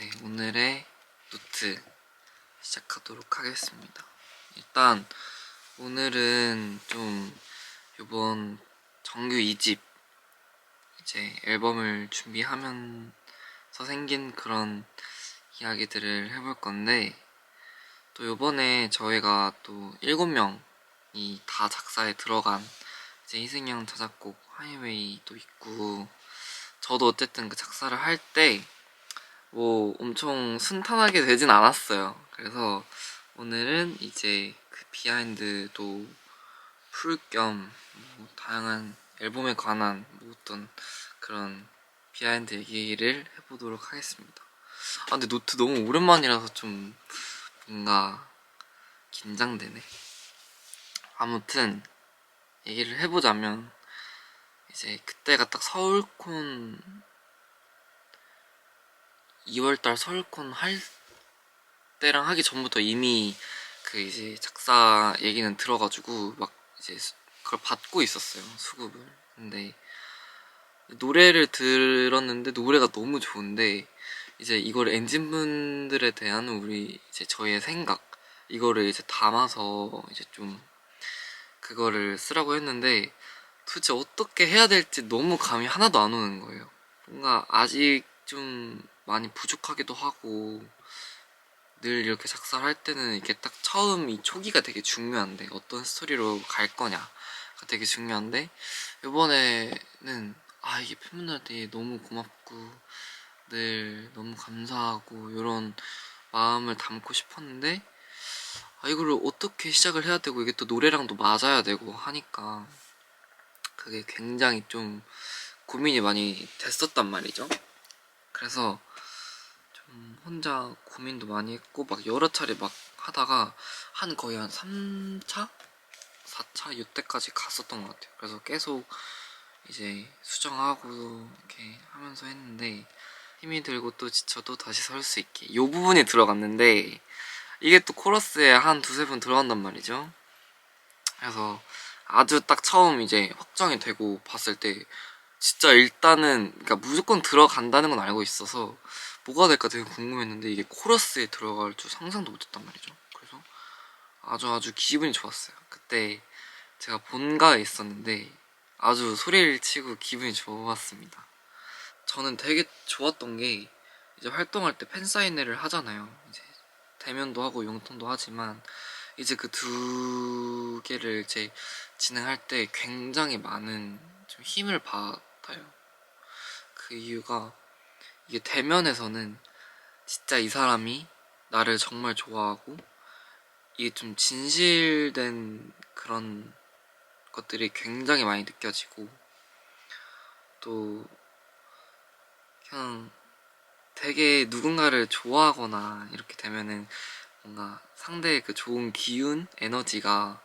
네, 오늘의 노트 시작하도록 하겠습니다. 일단 오늘은 좀 이번 정규 2집 이제 앨범을 준비하면서 생긴 그런 이야기들을 해볼 건데, 또 요번에 저희가 또 7명이 다 작사에 들어간 이제 희승형 자작곡 하이웨이도 있고, 저도 어쨌든 그 작사를 할 때 뭐 엄청 순탄하게 되진 않았어요. 그래서 오늘은 이제 그 비하인드도 풀 겸 뭐 다양한 앨범에 관한 뭐 어떤 그런 비하인드 얘기를 해보도록 하겠습니다. 아, 근데 노트 너무 오랜만이라서 좀 뭔가 긴장되네. 아무튼 얘기를 해보자면, 이제 그때가 딱 서울콘 2월달 서울콘 할 때랑 하기 전부터 이미 그 이제 작사 얘기는 들어가지고 막 이제 그걸 받고 있었어요, 수급을. 근데 노래를 들었는데 노래가 너무 좋은데, 이제 이걸 엔진분들에 대한 우리 이제 저희의 생각, 이거를 이제 담아서 이제 좀 그거를 쓰라고 했는데, 도대체 어떻게 해야 될지 너무 감이 하나도 안 오는 거예요. 뭔가 아직 좀 많이 부족하기도 하고, 늘 이렇게 작사를 할 때는 이게 딱 처음 이 초기가 되게 중요한데, 어떤 스토리로 갈 거냐가 되게 중요한데, 이번에는 이게 팬분들한테 너무 고맙고 늘 너무 감사하고 이런 마음을 담고 싶었는데, 이거를 어떻게 시작을 해야 되고, 이게 또 노래랑도 맞아야 되고 하니까 그게 굉장히 좀 고민이 많이 됐었단 말이죠. 그래서 혼자 고민도 많이 했고, 막 여러 차례 막 하다가 거의 한 3차? 4차? 이때까지 갔었던 것 같아요. 그래서 계속 이제 수정하고 이렇게 하면서 했는데, 힘이 들고 또 지쳐도 다시 설 수 있게 이 부분이 들어갔는데, 이게 또 코러스에 한 두세 번 들어간단 말이죠. 그래서 아주 딱 처음 이제 확정이 되고 봤을 때 진짜 일단은, 그러니까 무조건 들어간다는 건 알고 있어서 뭐가 될까 되게 궁금했는데, 이게 코러스에 들어갈 줄 상상도 못했단 말이죠. 그래서 아주 기분이 좋았어요. 그때 제가 본가에 있었는데 아주 소리를 치고 기분이 좋았습니다. 저는 되게 좋았던 게, 이제 활동할 때 팬사인회를 하잖아요. 이제 대면도 하고 용통도 하지만, 이제 그 두 개를 이제 진행할 때 굉장히 많은 좀 힘을 받아요. 그 이유가, 이게 대면에서는 진짜 이 사람이 나를 정말 좋아하고, 이게 좀 진실된 그런 것들이 굉장히 많이 느껴지고, 또 그냥 되게 누군가를 좋아하거나 이렇게 되면은 뭔가 상대의 그 좋은 기운, 에너지가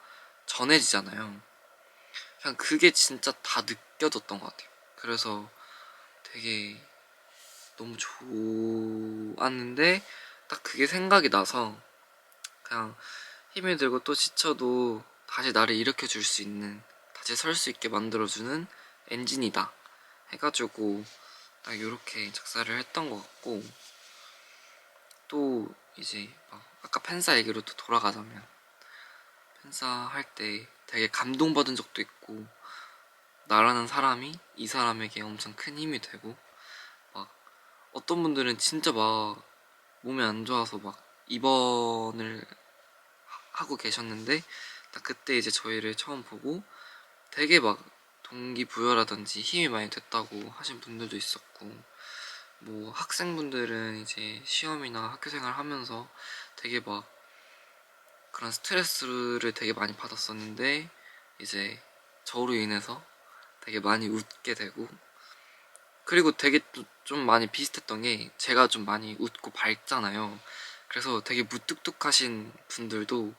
전해지잖아요. 그냥 그게 진짜 다 느껴졌던 것 같아요. 그래서 되게 너무 좋았는데, 딱 그게 생각이 나서 그냥 힘이 들고 또 지쳐도 다시 나를 일으켜줄 수 있는, 다시 설 수 있게 만들어주는 엔진이다 해가지고 딱 이렇게 작사를 했던 것 같고, 또 이제 막 아까 팬사 얘기로 또 돌아가자면, 팬사 할 때 되게 감동받은 적도 있고, 나라는 사람이 이 사람에게 엄청 큰 힘이 되고, 막 어떤 분들은 진짜 막 몸이 안 좋아서 막 입원을 하고 계셨는데, 딱 그때 이제 저희를 처음 보고 되게 막 동기부여라든지 힘이 많이 됐다고 하신 분들도 있었고, 뭐 학생분들은 이제 시험이나 학교생활 하면서 되게 막 그런 스트레스를 되게 많이 받았었는데, 이제 저로 인해서 되게 많이 웃게 되고, 그리고 되게 또 좀 많이 비슷했던 게, 제가 좀 많이 웃고 밝잖아요. 그래서 되게 무뚝뚝하신 분들도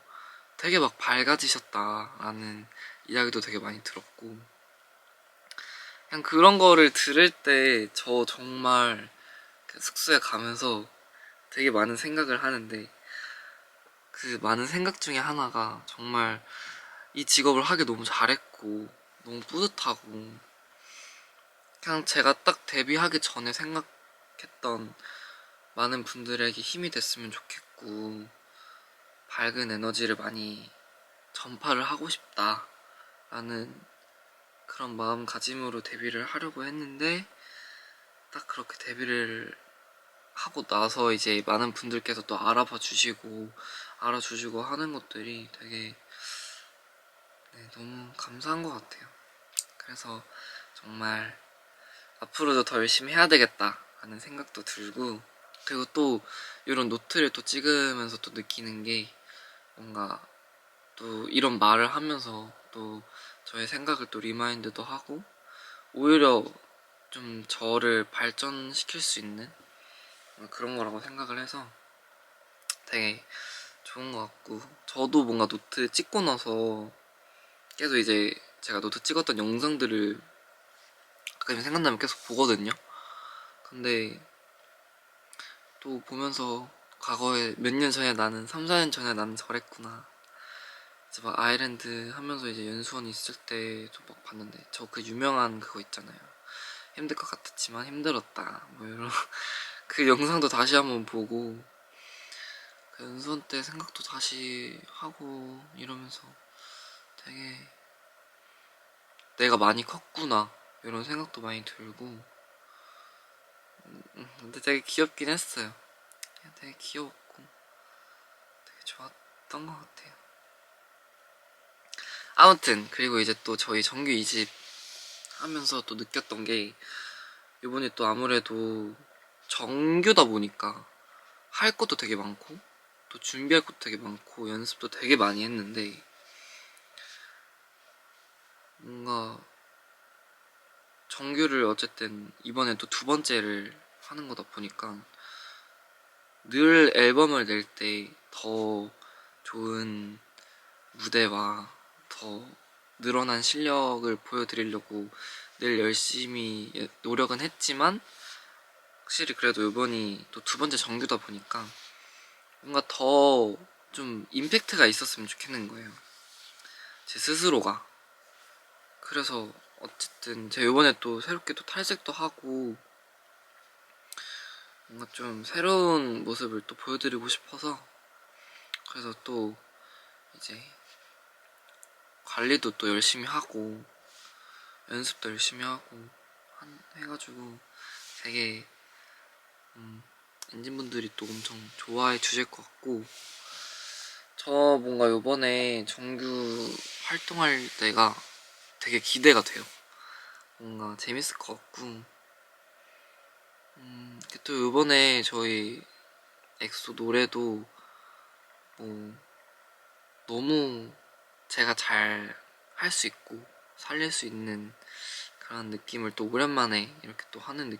되게 막 밝아지셨다라는 이야기도 되게 많이 들었고, 그냥 그런 거를 들을 때 저 정말 그 숙소에 가면서 되게 많은 생각을 하는데, 그 많은 생각 중에 하나가 정말 이 직업을 하기 너무 잘했고 너무 뿌듯하고, 그냥 제가 딱 데뷔하기 전에 생각했던 많은 분들에게 힘이 됐으면 좋겠고 밝은 에너지를 많이 전파를 하고 싶다라는 그런 마음가짐으로 데뷔를 하려고 했는데 딱 그렇게 데뷔를 하고 나서 이제 많은 분들께서 또 알아봐 주시고 알아주시고 하는 것들이 되게 너무 감사한 것 같아요. 그래서 정말 앞으로도 더 열심히 해야 되겠다 하는 생각도 들고, 그리고 또 이런 노트를 또 찍으면서 또 느끼는 게 뭔가 또 이런 말을 하면서 또 저의 생각을 또 리마인드도 하고 오히려 좀 저를 발전시킬 수 있는 그런 거라고 생각을 해서 되게 좋은 것 같고, 저도 뭔가 노트 찍고 나서 계속 이제 제가 노트 찍었던 영상들을 가끔 생각나면 계속 보거든요. 근데 또 보면서 과거에 몇 년 전에 나는 3, 4년 전에 나는 저랬구나, 이제 막 아일랜드 하면서 이제 연수원 있을 때도 막 봤는데 저 그 유명한 그거 있잖아요. 힘들 것 같았지만 힘들었다 뭐 이런 그 영상도 다시 한번 보고 그 연수원 때 생각도 다시 하고 이러면서 되게 내가 많이 컸구나 이런 생각도 많이 들고, 근데 되게 귀엽긴 했어요. 되게 귀여웠고 되게 좋았던 것 같아요. 아무튼 그리고 이제 또 저희 정규 2집 하면서 또 느꼈던 게, 이번에 또 아무래도 정규다 보니까 할 것도 되게 많고 또 준비할 것도 되게 많고 연습도 되게 많이 했는데, 뭔가 정규를 어쨌든 이번에 또 두 번째를 하는 거다 보니까 늘 앨범을 낼 때 더 좋은 무대와 더 늘어난 실력을 보여드리려고 늘 열심히 노력은 했지만, 확실히 그래도 이번이 또 두 번째 정규다 보니까 뭔가 더 좀 임팩트가 있었으면 좋겠는 거예요, 제 스스로가. 그래서 어쨌든 제가 이번에 또 새롭게 또 탈색도 하고 뭔가 좀 새로운 모습을 또 보여드리고 싶어서, 그래서 또 이제 관리도 또 열심히 하고 연습도 열심히 하고 해가지고 되게 엔진분들이 또 엄청 좋아해 주실 것 같고, 저 뭔가 요번에 정규 활동할 때가 되게 기대가 돼요. 뭔가 재밌을 것 같고, 또 요번에 저희 엑소 노래도 뭐 너무 제가 잘 할 수 있고 살릴 수 있는 그런 느낌을 또 오랜만에 이렇게 또 하는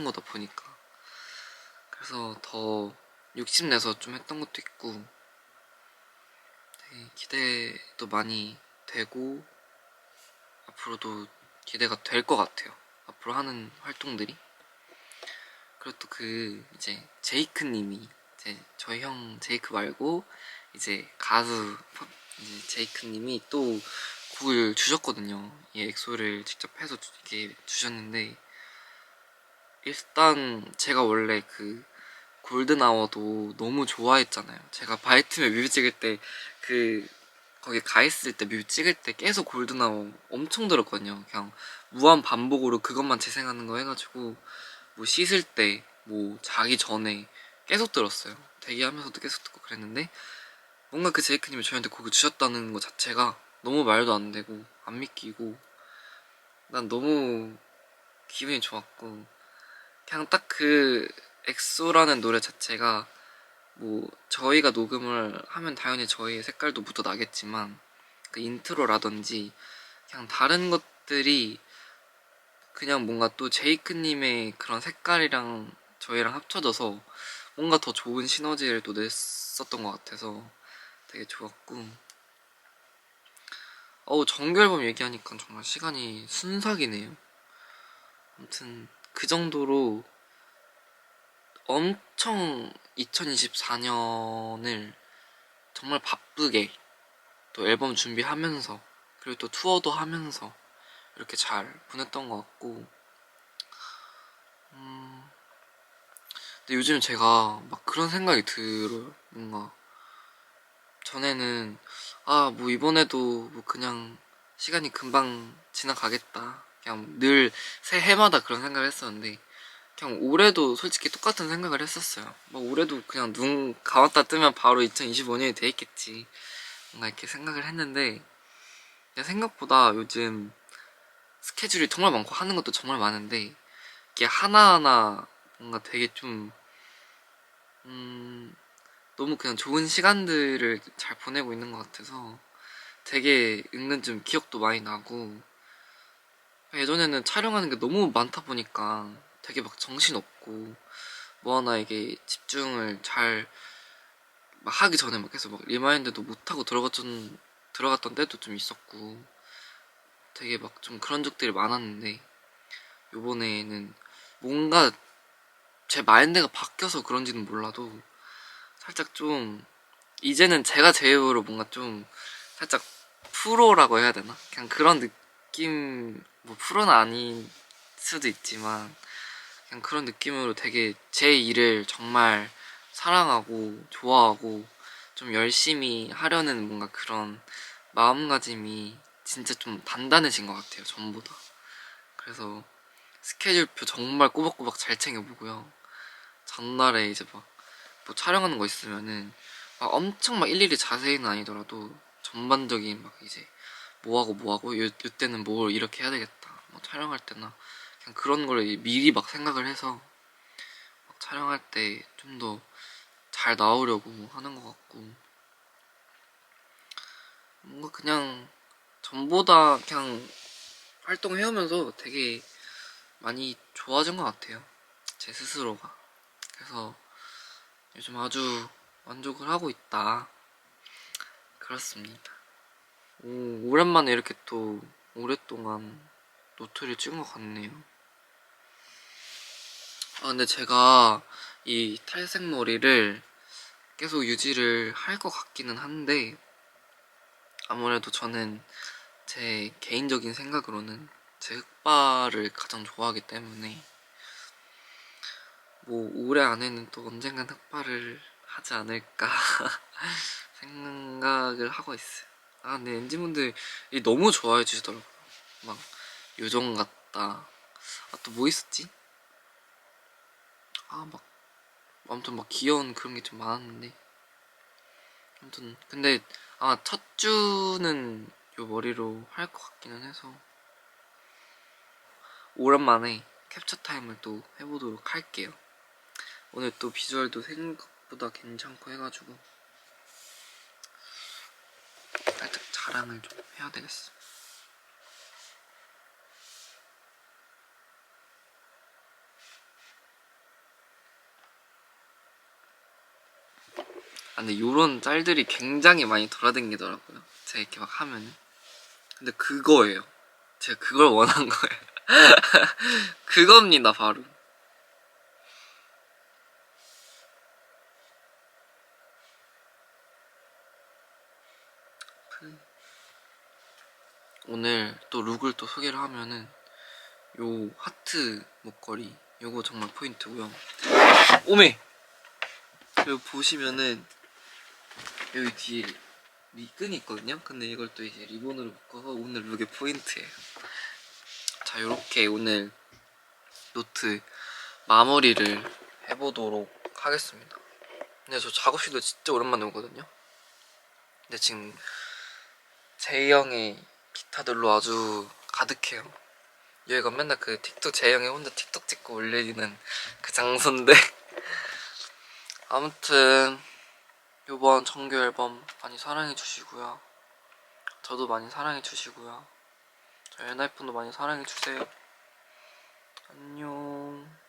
거다 보니까, 그래서 더 욕심내서 좀 했던 것도 있고 되게 기대도 많이 되고 앞으로도 기대가 될 것 같아요, 앞으로 하는 활동들이. 그리고 또 그 이제 제이크님이 이제 저희 형 제이크 말고 이제 가수 이제 제이크님이 또 곡을 주셨거든요. 이 엑소를 직접 해서 이렇게 주셨는데, 일단 제가 원래 그 골든아워도 너무 좋아했잖아요. 제가 바이트맨 뮤비 찍을 때 그 거기 가 있을 때 뮤비 찍을 때 계속 골든아워 엄청 들었거든요. 그냥 무한 반복으로 그것만 재생하는 거 해가지고 뭐 씻을 때 뭐 자기 전에 계속 들었어요. 대기하면서도 계속 듣고 그랬는데, 뭔가 그 제이크님이 저희한테 곡을 주셨다는 것 자체가 너무 말도 안 되고 안 믿기고 난 너무 기분이 좋았고, 그냥 딱 그 엑소라는 노래 자체가 뭐 저희가 녹음을 하면 당연히 저희의 색깔도 묻어 나겠지만 그 인트로라든지 그냥 다른 것들이 그냥 뭔가 또 제이크님의 그런 색깔이랑 저희랑 합쳐져서 뭔가 더 좋은 시너지를 또 냈었던 것 같아서 되게 좋았고, 정규 앨범 얘기하니까 정말 시간이 순삭이네요. 아무튼 그 정도로 엄청 2024년을 정말 바쁘게 또 앨범 준비하면서 그리고 또 투어도 하면서 이렇게 잘 보냈던 것 같고, 근데 요즘 제가 막 그런 생각이 들어요. 뭔가 전에는 아 뭐 이번에도 뭐 그냥 시간이 금방 지나가겠다, 그냥 늘 새해마다 그런 생각을 했었는데 그냥 올해도 솔직히 똑같은 생각을 했었어요. 막 올해도 그냥 눈 감았다 뜨면 바로 2025년이 돼 있겠지, 뭔가 이렇게 생각을 했는데 그냥 생각보다 요즘 스케줄이 정말 많고 하는 것도 정말 많은데 이게 하나하나 뭔가 되게 좀 너무 그냥 좋은 시간들을 잘 보내고 있는 것 같아서 되게 은근 좀 기억도 많이 나고, 예전에는 촬영하는 게 너무 많다 보니까 되게 막 정신없고 뭐 하나 이게 집중을 잘 막 하기 전에 막 계속 막 리마인드도 못하고 들어갔던 때도 좀 있었고 되게 막 좀 그런 적들이 많았는데, 요번에는 뭔가 제 마인드가 바뀌어서 그런지는 몰라도 살짝 좀 이제는 제가 제 입으로 뭔가 좀 살짝 프로라고 해야 되나? 그냥 그런 느낌, 뭐 프로는 아닐 수도 있지만 그냥 그런 느낌으로 되게 제 일을 정말 사랑하고 좋아하고 좀 열심히 하려는 뭔가 그런 마음가짐이 진짜 좀 단단해진 것 같아요, 전보다. 그래서 스케줄표 정말 꼬박꼬박 잘 챙겨보고요. 전날에 이제 막 뭐 촬영하는 거 있으면은 막 엄청 막 일일이 자세히는 아니더라도 전반적인 막 이제 뭐 하고 요때는 뭘 이렇게 해야 되겠다, 뭐 촬영할 때나 그냥 그런 걸 미리 막 생각을 해서 막 촬영할 때 좀 더 잘 나오려고 하는 것 같고, 뭔가 그냥 전보다 그냥 활동해오면서 되게 많이 좋아진 것 같아요, 제 스스로가. 그래서 요즘 아주 만족을 하고 있다, 그렇습니다. 오랜만에 이렇게 또 오랫동안 노트를 찍은 것 같네요. 아 근데 제가 이 탈색 머리를 계속 유지를 할 것 같기는 한데, 아무래도 저는 제 개인적인 생각으로는 제 흑발을 가장 좋아하기 때문에 뭐 올해 안에는 또 언젠간 흑발을 하지 않을까 생각을 하고 있어요. 아 근데 엔지분들이 너무 좋아해 주시더라고요. 막 요정 같다, 아 또 뭐 있었지? 아 막 아무튼 막 귀여운 그런 게 좀 많았는데, 아무튼 근데 아마 첫 주는 요 머리로 할 것 같기는 해서 오랜만에 캡처 타임을 또 해보도록 할게요. 오늘 또 비주얼도 생각보다 괜찮고 해가지고 살짝 자랑을 좀 해야 되겠어. 아 근데 요런 짤들이 굉장히 많이 돌아다니더라고요, 제가 이렇게 막 하면은. 근데 그거예요, 제가 그걸 원한 거예요. 그겁니다 바로. 오늘 또 룩을 또 소개를 하면은 요 하트 목걸이 요거 정말 포인트고요. 오메! 여기 보시면은 여기 뒤에 끈이 있거든요. 근데 이걸 또 이제 리본으로 묶어서 오늘 룩의 포인트예요. 자, 요렇게 오늘 노트 마무리를 해보도록 하겠습니다. 근데 저 작업실도 진짜 오랜만에 오거든요. 근데 지금 제이 형의 기타들로 아주 가득해요. 여기가 맨날 그 틱톡, 제이 형이 혼자 틱톡 찍고 올리는 그 장소인데 아무튼 요번 정규 앨범 많이 사랑해주시고요. 저도 많이 사랑해주시고요. 저희 엔하이픈도 많이 사랑해주세요. 안녕.